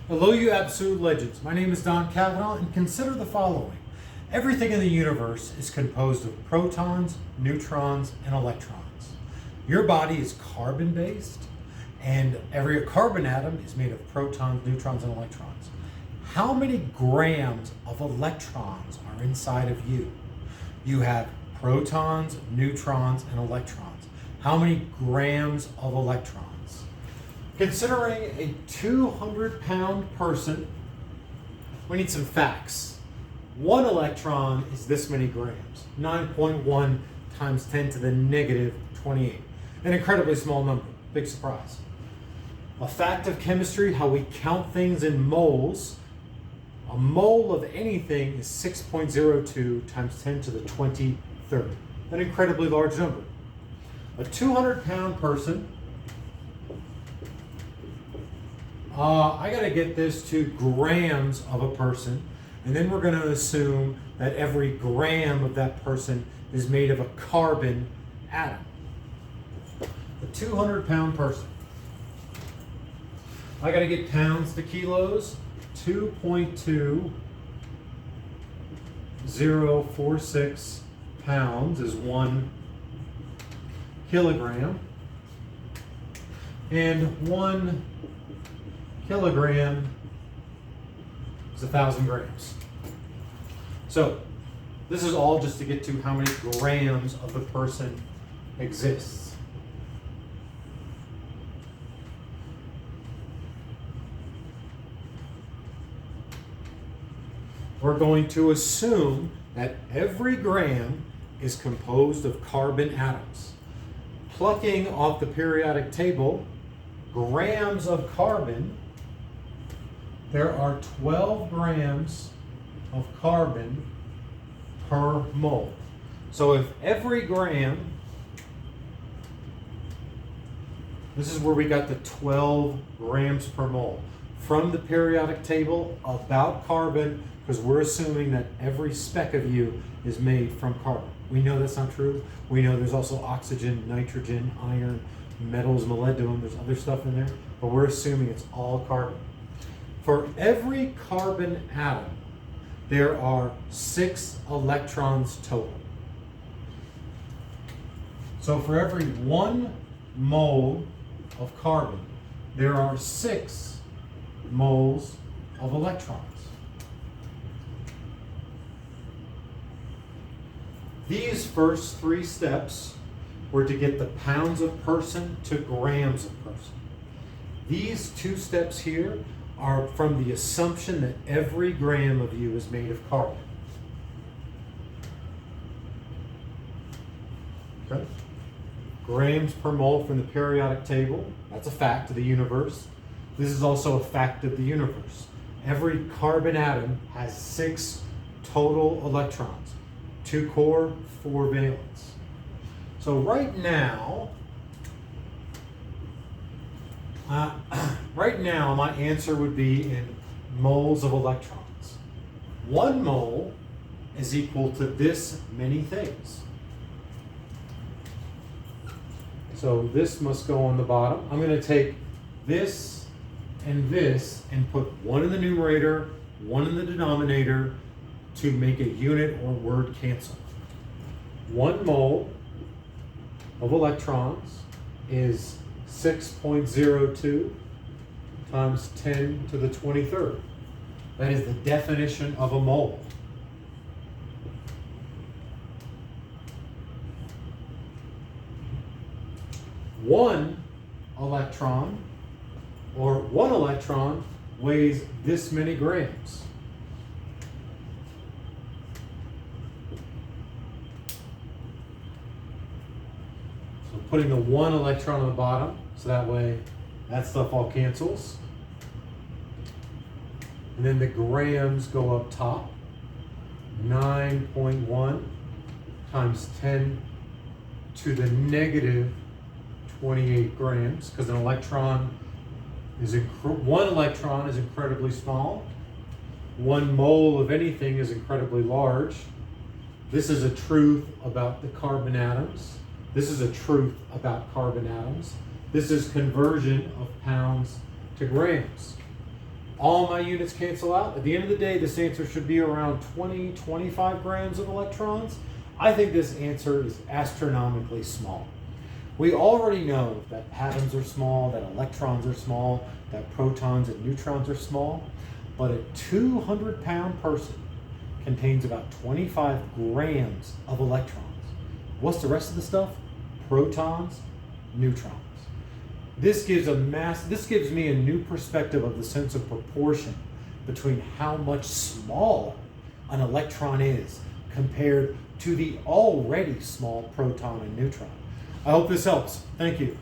Hello, you absolute legends. My name is Don Cavanaugh, and consider the following. Everything in the universe is composed of protons, neutrons, and electrons. Your body is carbon-based, and every carbon atom is made of protons, neutrons, and electrons. How many grams of electrons are inside of you? You have protons, neutrons, and electrons. How many grams of electrons? Considering a 200-pound person, we need some facts. One electron is this many grams, 9.1 times 10 to the negative 28. An incredibly small number, big surprise. A fact of chemistry, how we count things in moles. A mole of anything is 6.02 times 10 to the 23rd. An incredibly large number. A 200-pound person, I got to get this to grams of a person, and then we're going to assume that every gram of that person is made of a carbon atom. A 200-pound person. I got to get pounds to kilos. 2.2046 pounds is 1 kilogram, and 1 kilogram is 1,000 grams. So this is all just to get to how many grams of the person exists. We're going to assume that every gram is composed of carbon atoms. Plucking off the periodic table, grams of carbon, there are 12 grams of carbon per mole. So if every gram, this is where we got the 12 grams per mole from the periodic table about carbon, because we're assuming that every speck of you is made from carbon. We know that's not true. We know there's also oxygen, nitrogen, iron, metals, molybdenum, there's other stuff in there, but we're assuming it's all carbon. For every carbon atom, there are 6 electrons total. So for every 1 mole of carbon, there are 6 moles of electrons. These first 3 steps were to get the pounds of person to grams of person. These 2 steps here are from the assumption that every gram of you is made of carbon. Okay? Grams per mole from the periodic table, that's a fact of the universe. This is also a fact of the universe. Every carbon atom has 6 total electrons. 2 core, 4 valence. So right now, my answer would be in moles of electrons. 1 mole is equal to this many things. So this must go on the bottom. I'm going to take this and put 1 in the numerator, 1 in the denominator, to make a unit or word cancel. 1 mole of electrons is 6.02 times 10 to the 23rd. That is the definition of a mole. One electron weighs this many grams. So putting the 1 electron on the bottom, so that way that stuff all cancels. And then the grams go up top. 9.1 times 10 to the negative 28 grams, because an electron is 1 electron is incredibly small. 1 mole of anything is incredibly large. This is a truth about the carbon atoms. This is a truth about carbon atoms. This is conversion of pounds to grams. All my units cancel out. At the end of the day, this answer should be around 20, 25 grams of electrons. I think this answer is astronomically small. We already know that atoms are small, that electrons are small, that protons and neutrons are small, but a 200-pound person contains about 25 grams of electrons. What's the rest of the stuff? Protons, neutrons. This gives me a new perspective of the sense of proportion between how much smaller an electron is compared to the already small proton and neutron. I hope this helps. Thank you.